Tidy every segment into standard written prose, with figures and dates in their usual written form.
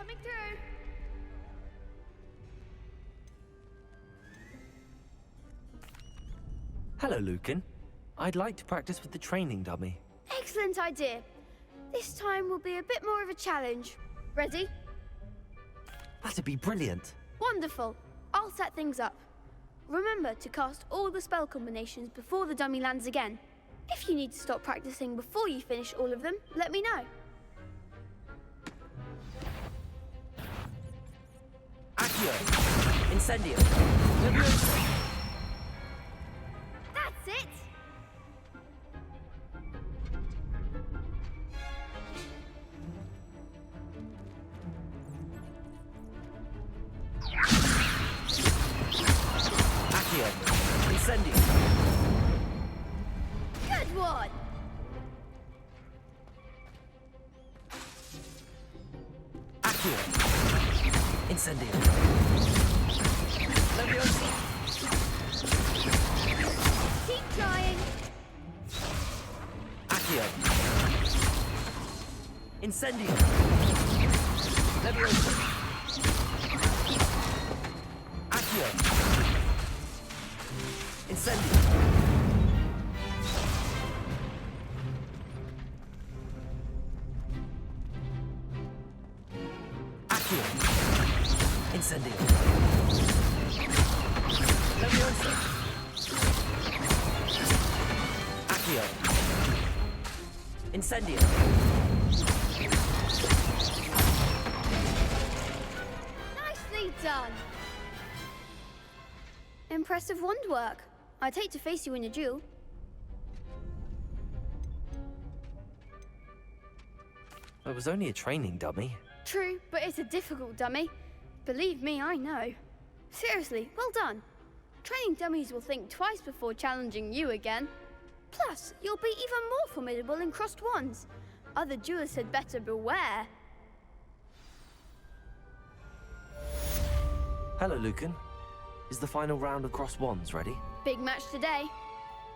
coming through. Hello, Lucan. I'd like to practice with the training dummy. Excellent idea. This time will be a bit more of a challenge. Ready? That'd be brilliant. Wonderful. I'll set things up. Remember to cast all the spell combinations before the dummy lands again. If you need to stop practicing before you finish all of them, let me know. Accio! Incendio! Leviosa! That's it! Accio! Incendio! Good one! Accio! Incendio! Leviosa! Keep trying! Accio! Incendio! Leviosa! Accio! Incendio! Accio! Incendio! Leviosa! Accio! Incendio! Nicely done! Impressive wand work. I'd hate to face you in a duel. It was only a training dummy. True, but it's a difficult dummy. Believe me, I know. Seriously, well done. Training dummies will think twice before challenging you again. Plus, you'll be even more formidable in crossed wands. Other duelists had better beware. Hello, Lucan. Is the final round of cross wands ready? Big match today.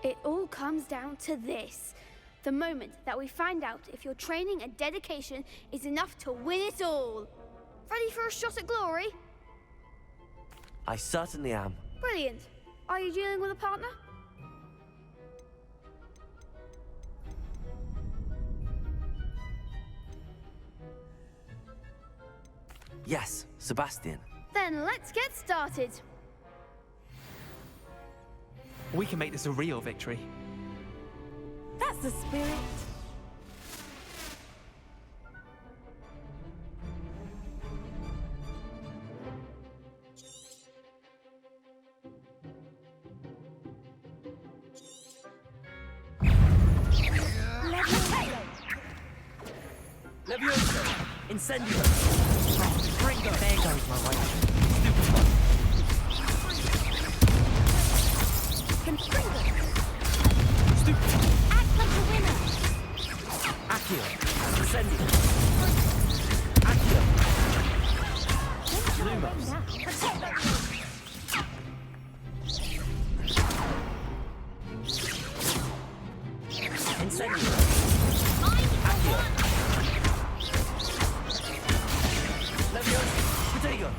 It all comes down to this. The moment that we find out if your training and dedication is enough to win it all. Ready for a shot at glory? I certainly am. Brilliant. Are you dealing with a partner? Yes, Sebastian. Then let's get started. We can make this a real victory. That's the spirit. Leviosa! Incendio! Bring the there goes my way. Stupid. Act like a winner. Accio! Incendio! Accio! Lumos! Incendio! Accio! Leviosa! Potato!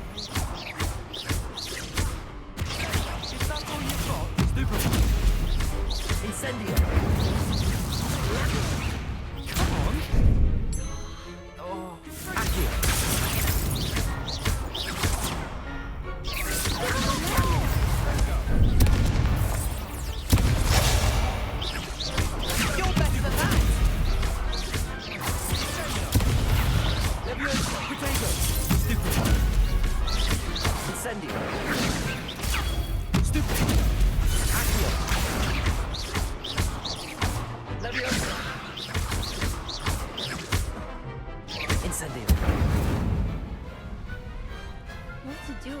Is that all you've got? Stupid! Incendio! Come on. Oh, Accio! You're better than that. Leviosa! Potato! Stupid! Incendio! Stupid! Accio! Leviosa! Incendio! What to do?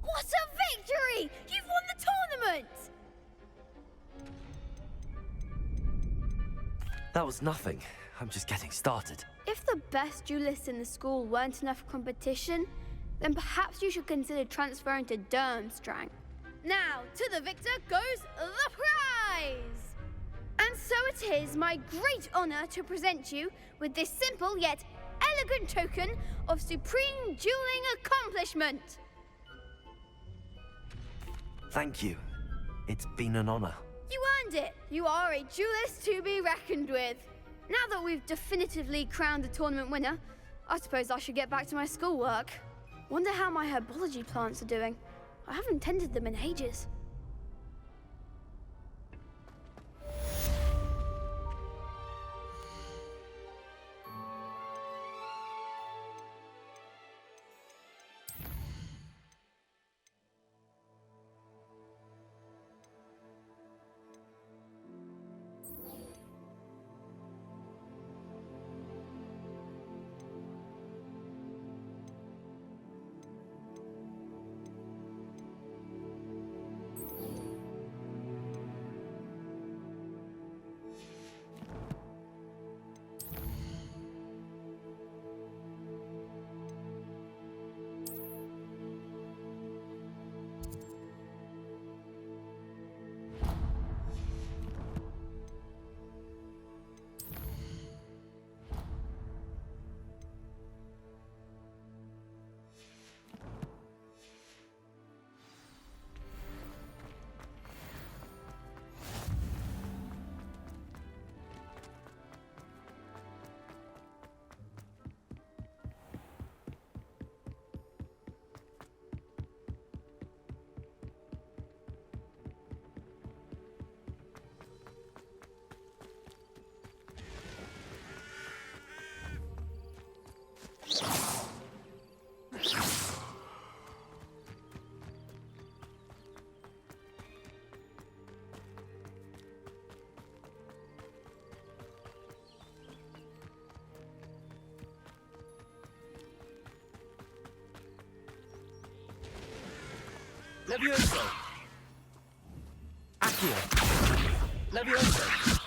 What a victory! You've won the tournament! That was nothing. I'm just getting started. If the best duelists in the school weren't enough competition, then perhaps you should consider transferring to Durmstrang. Now, to the victor goes the prize! And And so it is my great honor to present you with this simple yet elegant token of supreme dueling accomplishment. Thank you. It's been an honor. You earned it. You are a duelist to be reckoned with. Now that we've definitively crowned the tournament winner, I suppose I should get back to my schoolwork. Wonder how my herbology plants are doing. I haven't tended them in ages. Levioso! Accio! Levioso!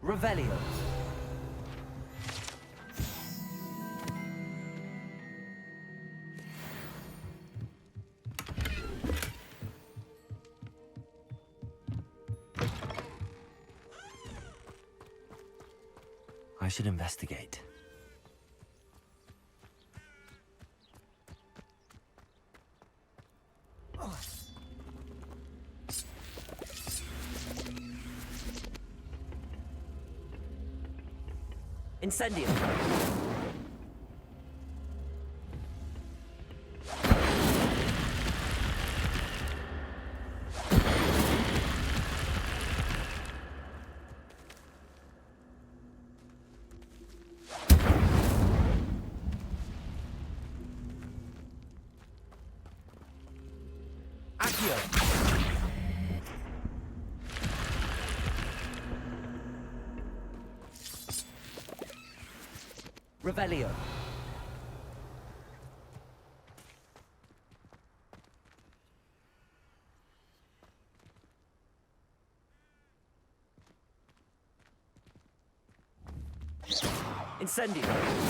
Revelio! I should investigate. Incendio! Accio! Revelio! Incendio!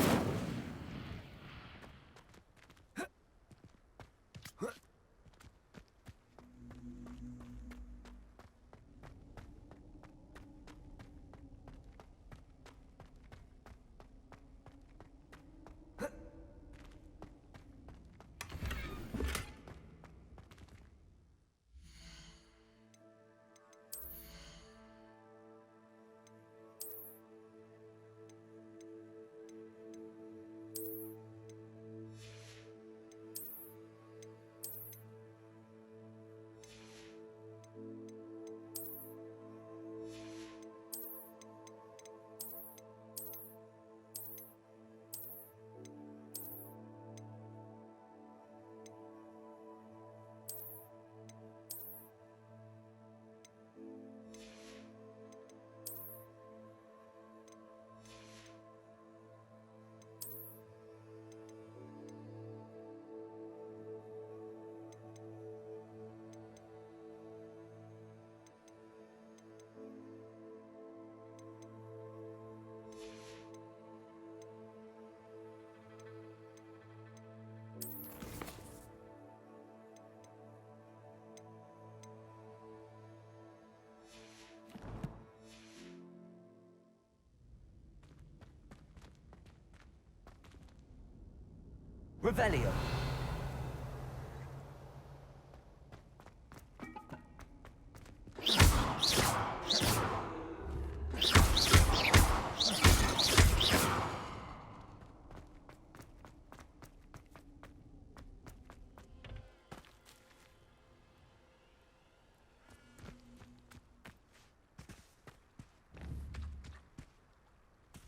Revelio.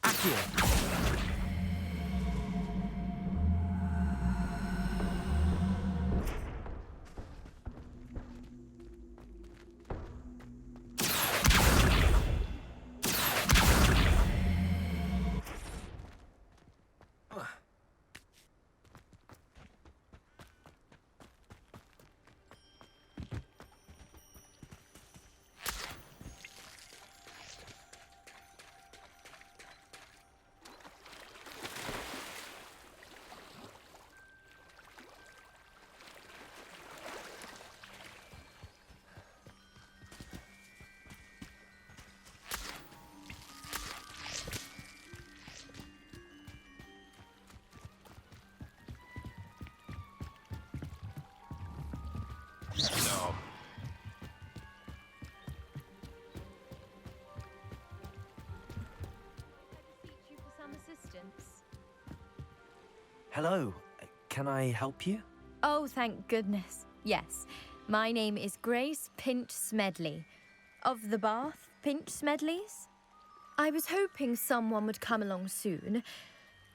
Accio. You for some assistance. Hello. Can I help you? Oh, thank goodness. Yes. My name is Grace Pinch Smedley. Of the Bath Pinch Smedleys? I was hoping someone would come along soon.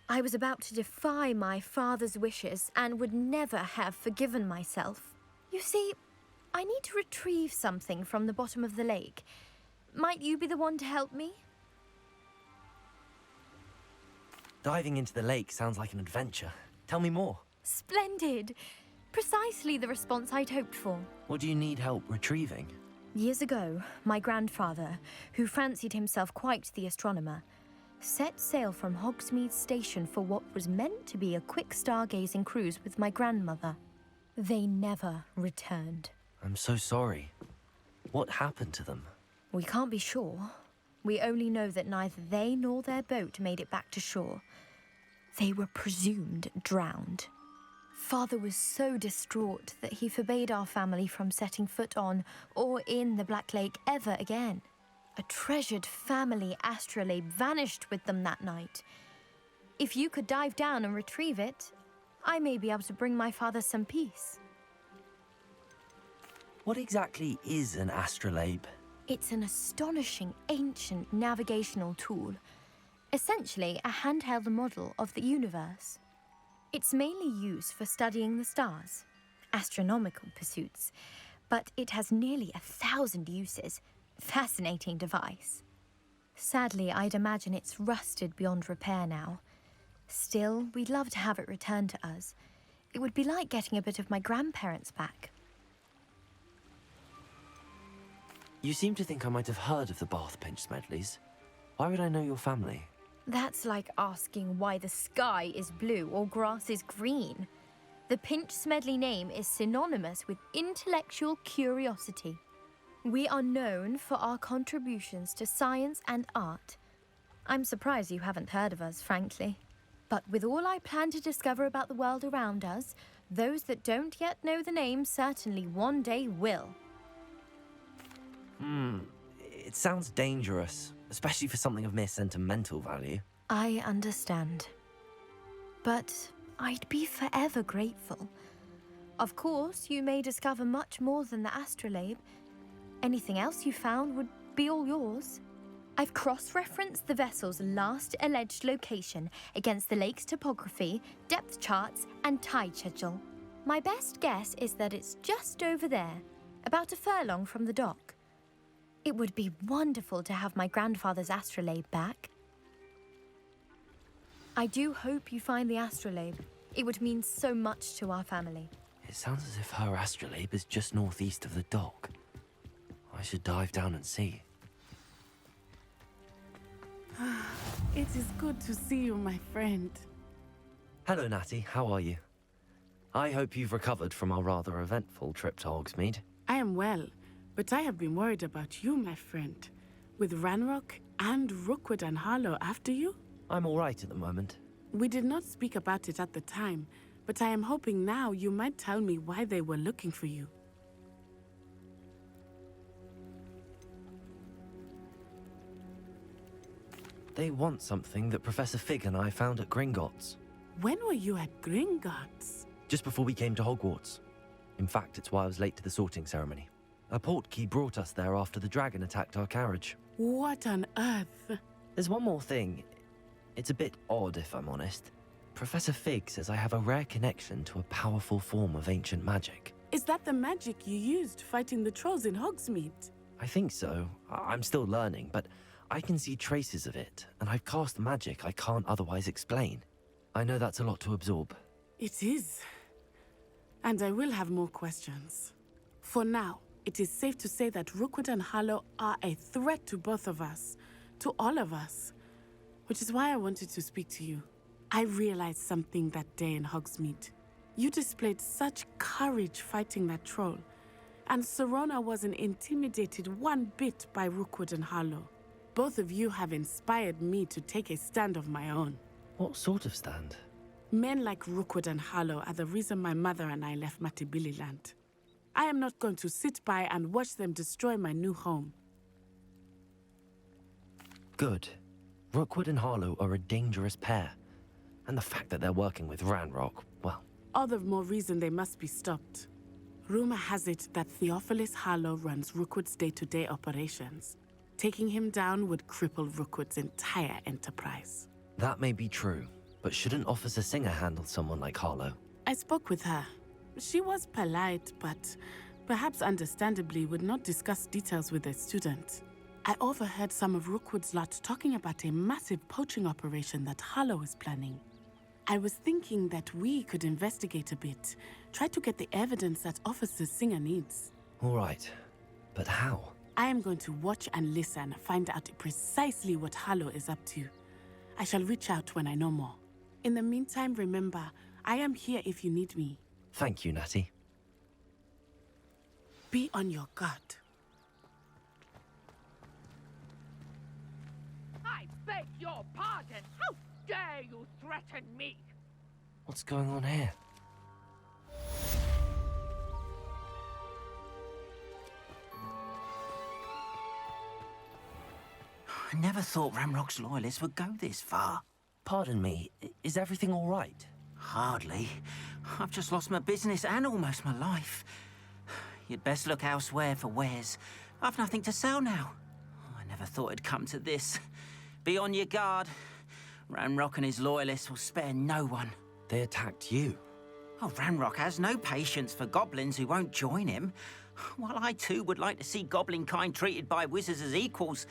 I was about to defy my father's wishes and would never have forgiven myself. You see, I need to retrieve something from the bottom of the lake. Might you be the one to help me? Diving into the lake sounds like an adventure. Tell me more. Splendid! Precisely the response I'd hoped for. What do you need help retrieving? Years ago, my grandfather, who fancied himself quite the astronomer, set sail from Hogsmeade Station for what was meant to be a quick stargazing cruise with my grandmother. They never returned. I'm so sorry. What happened to them? We can't be sure. We only know that neither they nor their boat made it back to shore. They were presumed drowned. Father was so distraught that he forbade our family from setting foot on or in the Black Lake ever again. A treasured family astrolabe vanished with them that night. If you could dive down and retrieve it, I may be able to bring my father some peace. What exactly is an astrolabe? It's an astonishing ancient navigational tool, essentially a handheld model of the universe. It's mainly used for studying the stars, astronomical pursuits, but it has nearly 1,000 uses. Fascinating device. Sadly, I'd imagine it's rusted beyond repair now. Still, we'd love to have it returned to us. It would be like getting a bit of my grandparents back. You seem to think I might have heard of the Bath Pinch Smedleys. Why would I know your family? That's like asking why the sky is blue or grass is green. The Pinch Smedley name is synonymous with intellectual curiosity. We are known for our contributions to science and art. I'm surprised you haven't heard of us, frankly. But with all I plan to discover about the world around us, those that don't yet know the name certainly one day will. It sounds dangerous, especially for something of mere sentimental value. I understand. But I'd be forever grateful. Of course, you may discover much more than the astrolabe. Anything else you found would be all yours. I've cross-referenced the vessel's last alleged location against the lake's topography, depth charts, and tide schedule. My best guess is that it's just over there, about a furlong from the dock. It would be wonderful to have my grandfather's astrolabe back. I do hope you find the astrolabe. It would mean so much to our family. It sounds as if her astrolabe is just northeast of the dock. I should dive down and see. It is good to see you, my friend. Hello, Natty. How are you? I hope you've recovered from our rather eventful trip to Hogsmeade. I am well, but I have been worried about you, my friend. With Ranrock and Rookwood and Harlow after you? I'm all right at the moment. We did not speak about it at the time, but I am hoping now you might tell me why they were looking for you. They want something that Professor Fig and I found at Gringotts, When were you at Gringotts? just before we came to Hogwarts. In fact, it's why I was late to the sorting ceremony. A portkey brought us there after the dragon attacked our carriage. What on earth? There's one more thing. It's a bit odd, if I'm honest. Professor Fig says I have a rare connection to a powerful form of ancient magic. Is that the magic you used fighting the trolls in Hogsmeade? I think so. I'm still learning, but I can see traces of it, and I've cast magic I can't otherwise explain. I know that's a lot to absorb. It is. And I will have more questions. For now, it is safe to say that Rookwood and Harlow are a threat to both of us, to all of us. Which is why I wanted to speak to you. I realized something that day in Hogsmeade. You displayed such courage fighting that troll, and Serona wasn't intimidated one bit by Rookwood and Harlow. Both of you have inspired me to take a stand of my own. What sort of stand? Men like Rookwood and Harlow are the reason my mother and I left Matibili land. I am not going to sit by and watch them destroy my new home. Good. Rookwood and Harlow are a dangerous pair. And the fact that they're working with Ranrock, well... All the more reason they must be stopped. Rumor has it that Theophilus Harlow runs Rookwood's day-to-day operations. Taking him down would cripple Rookwood's entire enterprise. That may be true, but shouldn't Officer Singer handle someone like Harlow? I spoke with her. She was polite, but perhaps understandably would not discuss details with a student. I overheard some of Rookwood's lot talking about a massive poaching operation that Harlow is planning. I was thinking that we could investigate a bit, try to get the evidence that Officer Singer needs. All right, but how? I am going to watch and listen, find out precisely what Harlow is up to. I shall reach out when I know more. In the meantime, remember, I am here if you need me. Thank you, Natty. Be on your guard. I beg your pardon. How dare you threaten me? What's going on here? I never thought Ramrock's loyalists would go this far. Pardon me, is everything all right? Hardly. I've just lost my business and almost my life. You'd best look elsewhere for wares. I've nothing to sell now. I never thought it'd come to this. Be on your guard. Ranrock and his loyalists will spare no one. They attacked you. Oh, Ranrock has no patience for goblins who won't join him. While I too would like to see goblin kind treated by wizards as equals,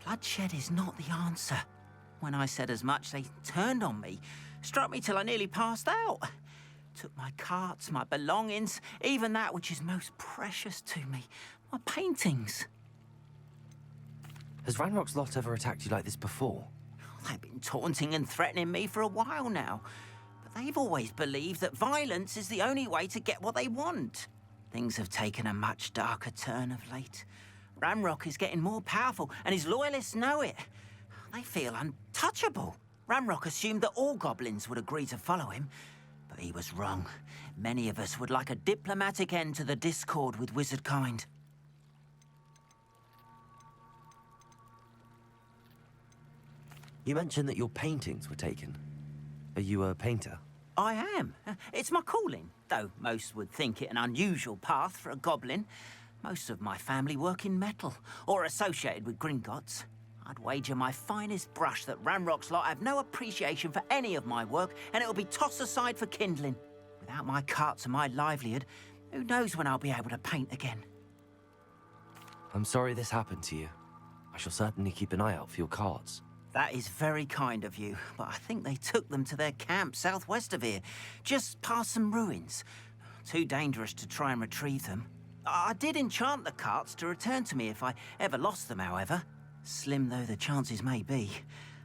bloodshed is not the answer. When I said as much, they turned on me, struck me till I nearly passed out. Took my carts, my belongings, even that which is most precious to me, my paintings. Has Ranrock's lot ever attacked you like this before? They've been taunting and threatening me for a while now, but they've always believed that violence is the only way to get what they want. Things have taken a much darker turn of late. Ranrock is getting more powerful, and his loyalists know it. They feel untouchable. Ranrock assumed that all goblins would agree to follow him, but he was wrong. Many of us would like a diplomatic end to the discord with wizard kind. You mentioned that your paintings were taken. Are you a painter? I am. It's my calling, though most would think it an unusual path for a goblin. Most of my family work in metal, or associated with Gringotts. I'd wager my finest brush that Ranrock's lot have no appreciation for any of my work, and it'll be tossed aside for kindling. Without my carts and my livelihood, who knows when I'll be able to paint again? I'm sorry this happened to you. I shall certainly keep an eye out for your cards. That is very kind of you, but I think they took them to their camp southwest of here, just past some ruins. Too dangerous to try and retrieve them. I did enchant the carts to return to me if I ever lost them, however. Slim though the chances may be,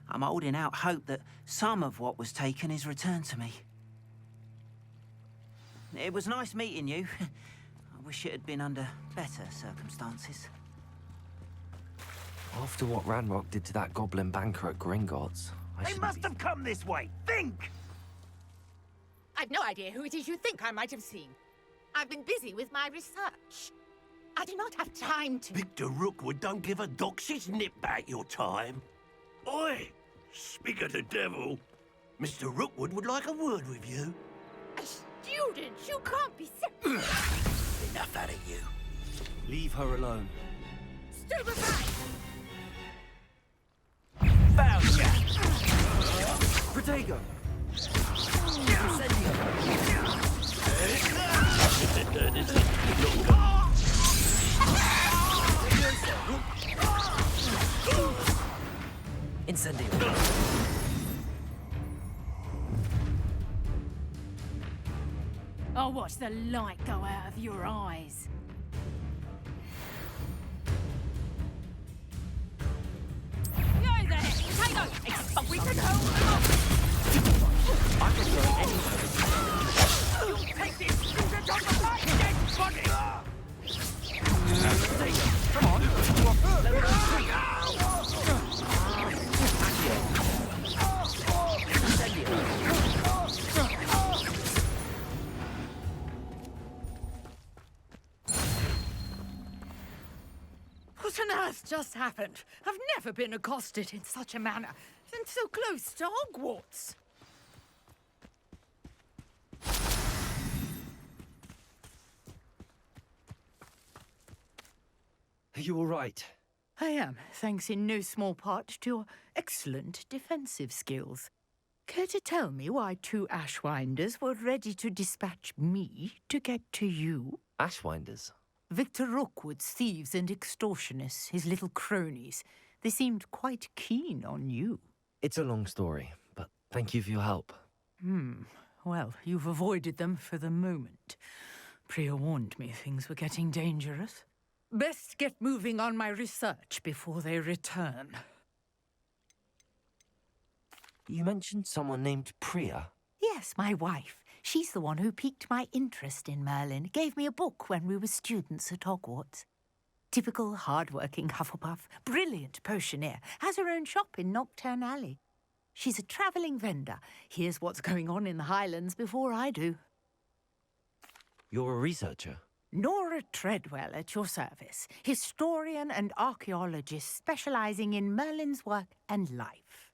I'm holding out hope that some of what was taken is returned to me. It was nice meeting you. I wish it had been under better circumstances. After what Ranrock did to that goblin banker at Gringotts, I They shouldn't must be... have come this way. Think! Hey, I've no idea who it is you think I might have seen. I've been busy with my research. I do not have time to... Victor Rookwood don't give a doxy's nip back your time. Oi! Speak of the devil. Mr. Rookwood would like a word with you. A student? You can't be Enough out of you. Leave her alone. Stupefy! Found ya! Protego! Incendio. I'll watch the light go out of your eyes. Yo there, potato! Expect we can hold them off! I can throw anything. You take this student on the right, dead body! Protego, come on. Let her free. Incendio. What on earth just happened? I've never been accosted in such a manner, and so close to Hogwarts. Are you all right? I am, thanks in no small part to your excellent defensive skills. Care to tell me why 2 Ashwinders were ready to dispatch me to get to you? Ashwinders? Victor Rookwood's thieves and extortionists, his little cronies. They seemed quite keen on you. It's a long story, but thank you for your help. Well, you've avoided them for the moment. Priya warned me things were getting dangerous. Best get moving on my research before they return. You mentioned someone named Priya. Yes, my wife. She's the one who piqued my interest in Merlin, gave me a book when we were students at Hogwarts. Typical hard-working Hufflepuff, brilliant potioneer, has her own shop in Knockturn Alley. She's a travelling vendor, hears what's going on in the Highlands before I do. You're a researcher? Nora Treadwell at your service, historian and archaeologist specialising in Merlin's work and life.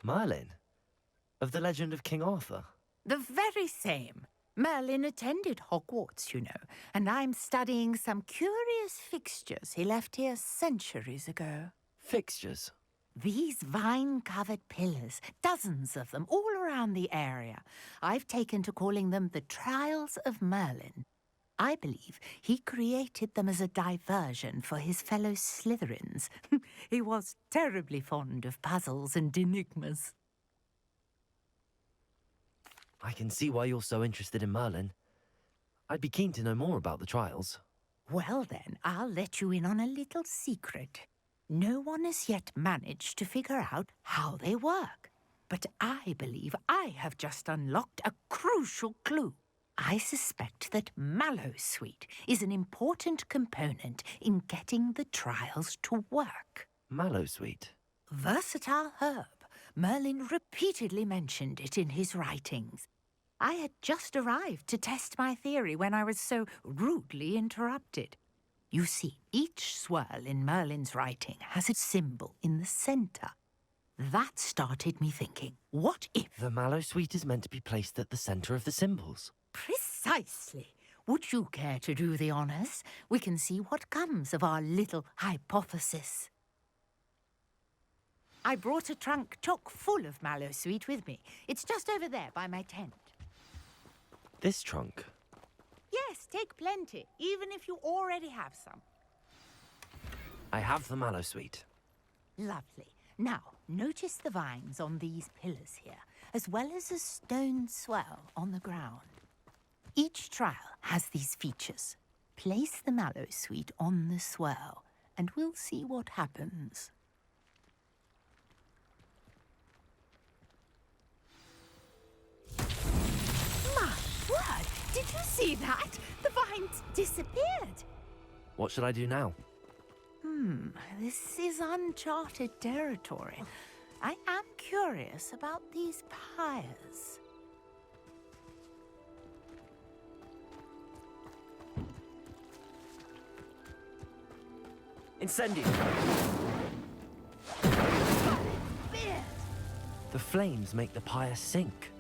Merlin? Of the legend of King Arthur? The very same. Merlin attended Hogwarts, you know, and I'm studying some curious fixtures he left here centuries ago. Fixtures? These vine-covered pillars, dozens of them, all around the area. I've taken to calling them the Trials of Merlin. I believe he created them as a diversion for his fellow Slytherins. He was terribly fond of puzzles and enigmas. I can see why you're so interested in Merlin. I'd be keen to know more about the trials. Well then, I'll let you in on a little secret. No one has yet managed to figure out how they work. But I believe I have just unlocked a crucial clue. I suspect that Mallowsweet is an important component in getting the trials to work. Mallowsweet? Versatile herb. Merlin repeatedly mentioned it in his writings. I had just arrived to test my theory when I was so rudely interrupted. You see, each swirl in Merlin's writing has a symbol in the centre. That started me thinking, what if... The Mallowsweet is meant to be placed at the centre of the symbols. Precisely. Would you care to do the honours? We can see what comes of our little hypothesis. I brought a trunk chock full of Mallowsweet with me. It's just over there by my tent. This trunk? Yes, take plenty, even if you already have some. I have the Mallowsweet. Lovely. Now, notice the vines on these pillars here, as well as a stone swell on the ground. Each trial has these features. Place the Mallowsweet on the swirl, and we'll see what happens. My word! Did you see that? The vines disappeared. What should I do now? This is uncharted territory. I am curious about these pyres. Incendio! The flames make the pyre sink.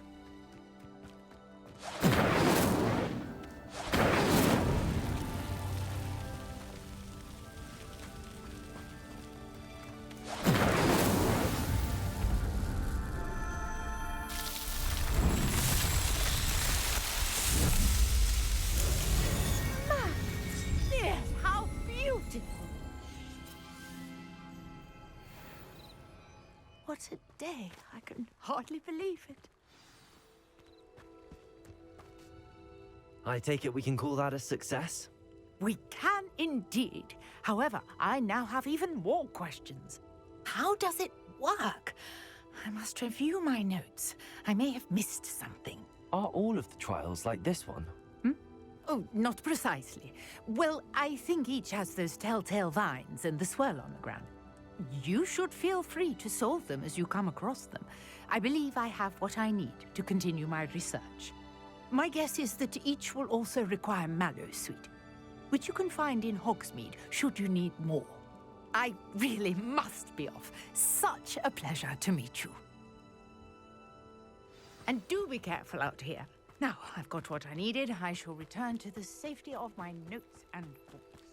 Yes, how beautiful! What a day. I can hardly believe it. I take it we can call that a success? We can indeed. However, I now have even more questions. How does it work? I must review my notes. I may have missed something. Are all of the trials like this one? Oh, not precisely. Well, I think each has those telltale vines and the swirl on the ground. You should feel free to solve them as you come across them. I believe I have what I need to continue my research. My guess is that each will also require mallowsweet, which you can find in Hogsmeade should you need more. I really must be off. Such a pleasure to meet you. And do be careful out here. Now, I've got what I needed. I shall return to the safety of my notes and books.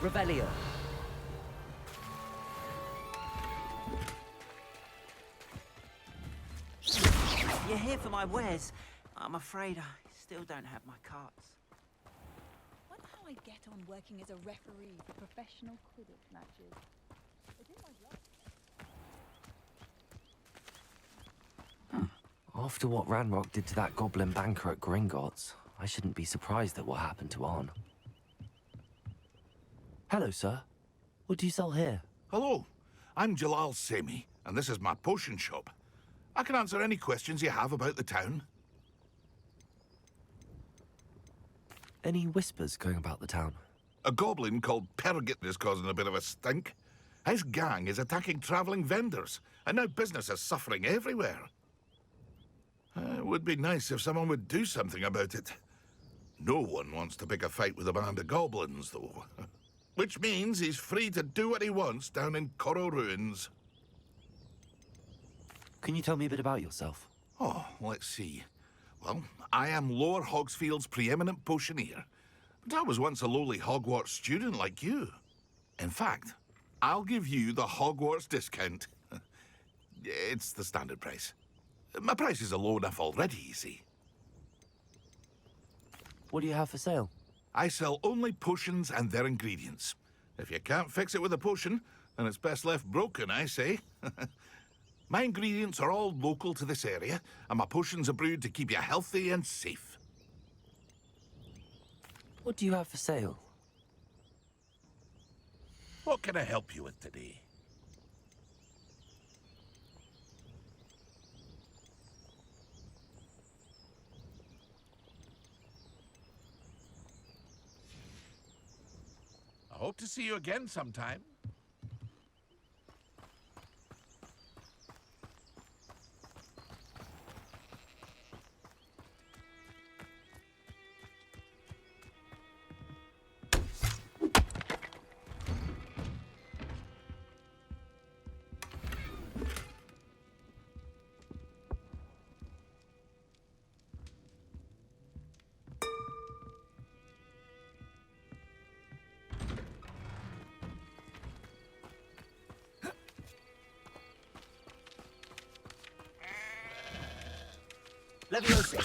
Revelio. You're here for my wares. I'm afraid I still don't have my carts. Wonder how I'd get on working as a referee for professional Quidditch matches. It's in my blood. After what Ranrock did to that goblin banker at Gringotts, I shouldn't be surprised at what happened to Arn. Hello, sir. What do you sell here? Hello, I'm Jalal Semi, and this is my potion shop. I can answer any questions you have about the town. Any whispers going about the town? A goblin called Pergit is causing a bit of a stink. His gang is attacking travelling vendors, and now business is suffering everywhere. It would be nice if someone would do something about it. No one wants to pick a fight with a band of goblins, though. Which means he's free to do what he wants down in Coral Ruins. Can you tell me a bit about yourself? Oh, let's see. Well, I am Lower Hogsfield's preeminent potioneer. But I was once a lowly Hogwarts student like you. In fact, I'll give you the Hogwarts discount. It's the standard price. My prices are low enough already, you see. What do you have for sale? I sell only potions and their ingredients. If you can't fix it with a potion, then it's best left broken, I say. My ingredients are all local to this area, and my potions are brewed to keep you healthy and safe. What do you have for sale? What can I help you with today? I hope to see you again sometime. Leviosa.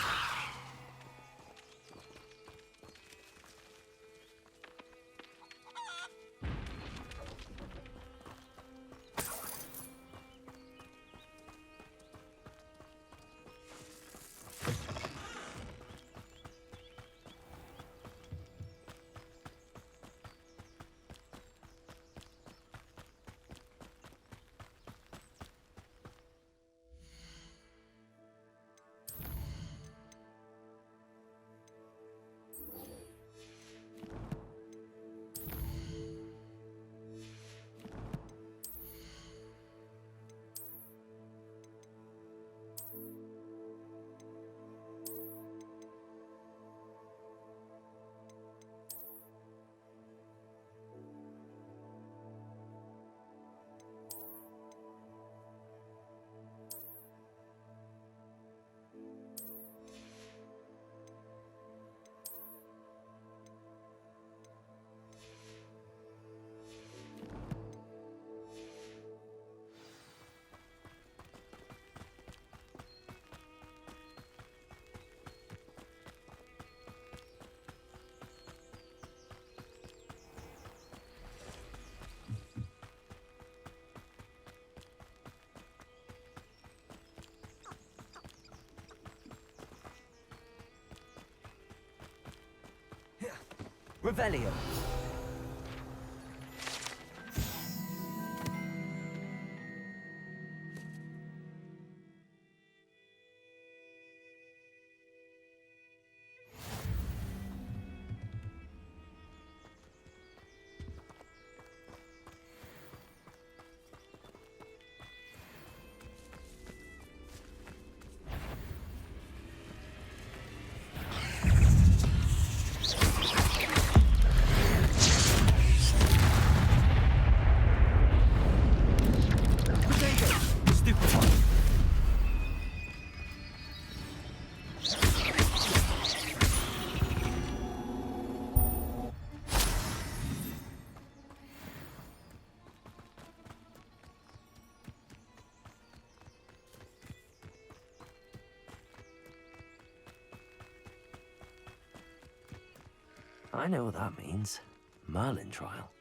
Revelio. I know what that means. Merlin trial.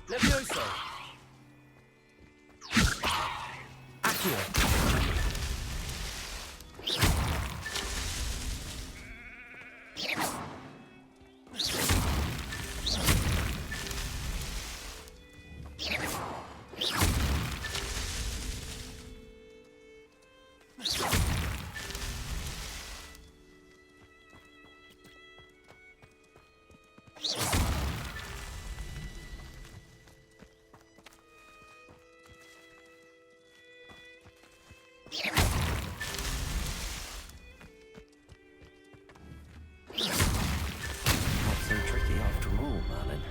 Levioso! Accio! Not so tricky after all, Merlin.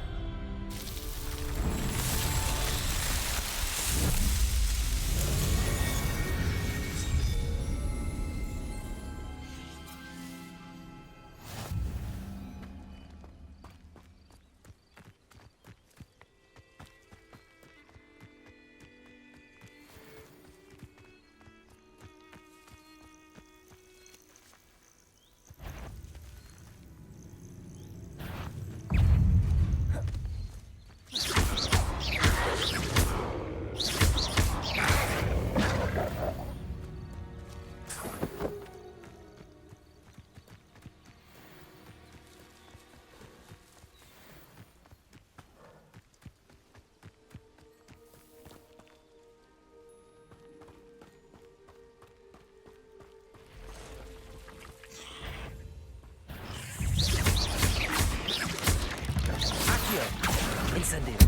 Incendio.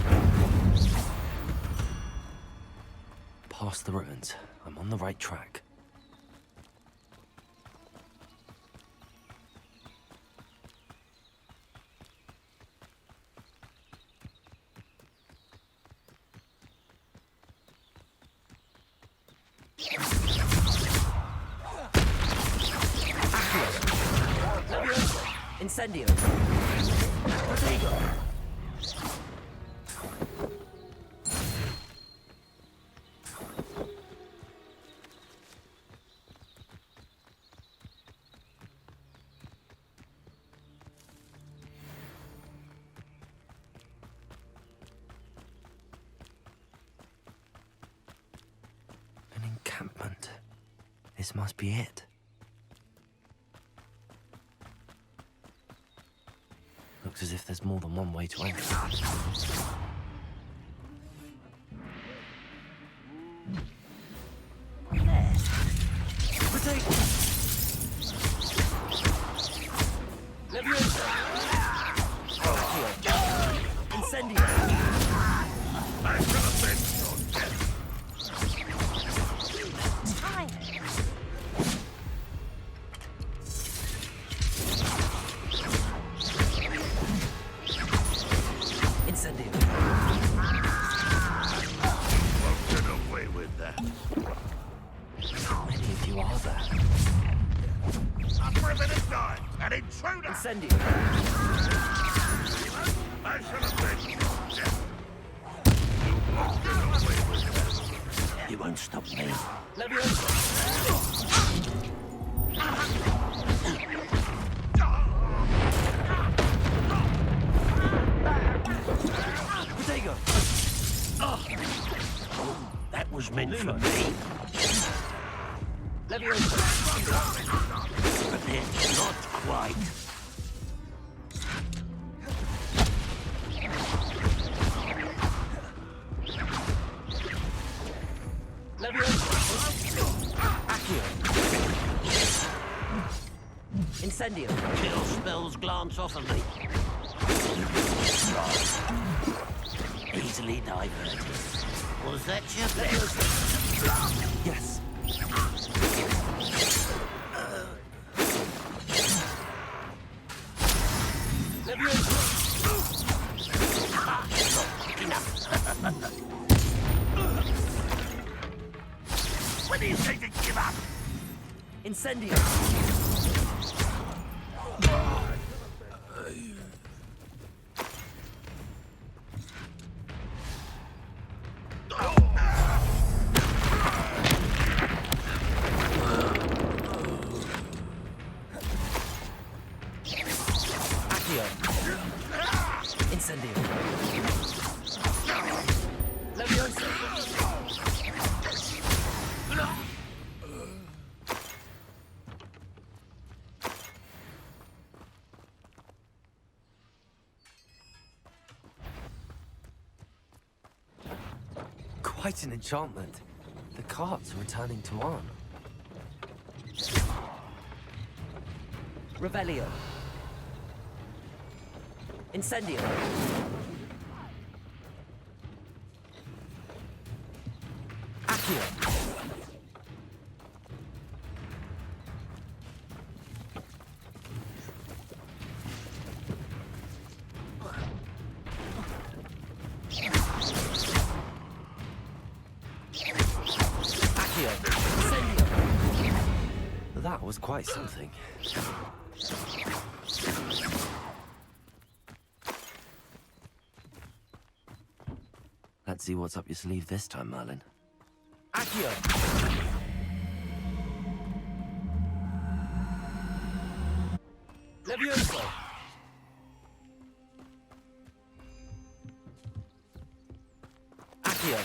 Past the ruins. I'm on the right track. Incendio. Protego. An encampment. This must be it. Looks as if there's more than one way to enter. Potato! Leviosa! Incendio! I shall avenge your death. Incendio! Won't get away with that. How many of you are there? After a bit of time, an intruder! Incendio! I shall avenge your death. You won't get away with that. You won't stop me. Leviosa! Protego! That was meant for me. But then, not quite. Incendio. Chill spells glance off of me. Easily diverted. Was that your best? Yes. When do you say to give up? Incendio. Incendio. Leviosa. Quite an enchantment. The carts are returning to Arn. Revelio. Incendio. Accio. Accio. Incendio. That was quite something. Let's see what's up your sleeve this time, Merlin. Accio! Levioso! Accio!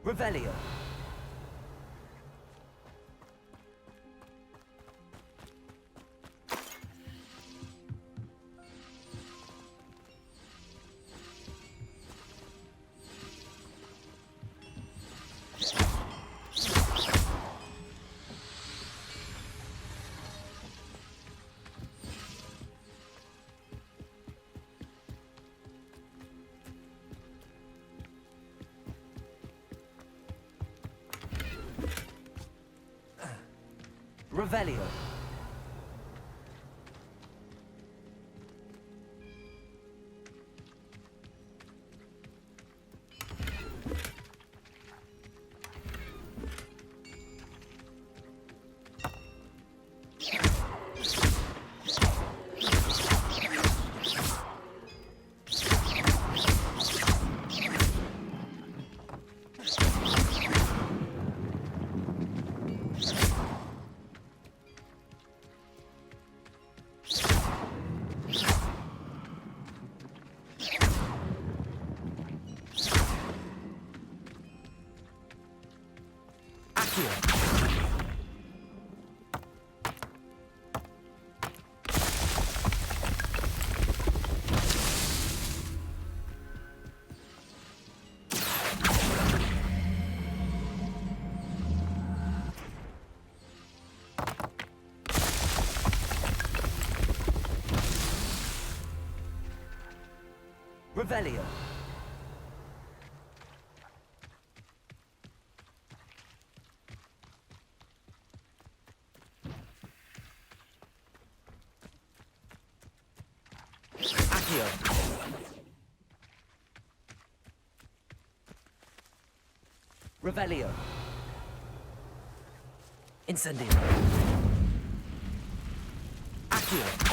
Revelio. Revelio. Revelio. Accio. Revelio. Incendio. Accio.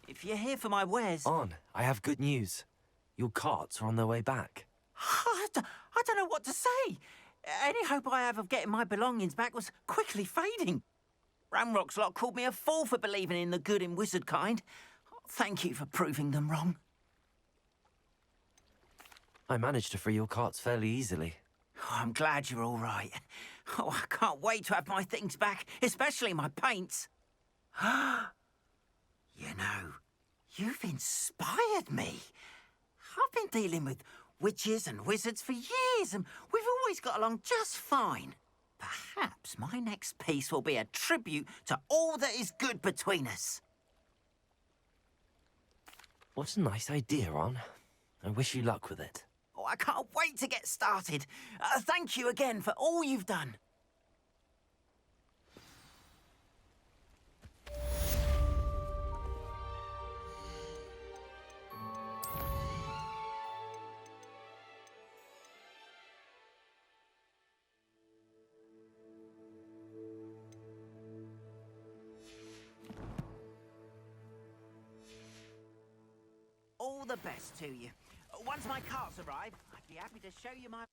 If you're here for my wares... On, I have good news. Your carts are on their way back. I don't know what to say. Any hope I have of getting my belongings back was quickly fading. Ramrock's lot called me a fool for believing in the good in wizard kind. Thank you for proving them wrong. I managed to free your carts fairly easily. Oh, I'm glad you're all right. Oh, I can't wait to have my things back, especially my paints. You know, you've inspired me. I've been dealing with witches and wizards for years, and we've always got along just fine. Perhaps my next piece will be a tribute to all that is good between us. What a nice idea, Ron. I wish you luck with it. Oh, I can't wait to get started. Thank you again for all you've done. All the best to you. Once my carts arrive, I'd be happy to show you my...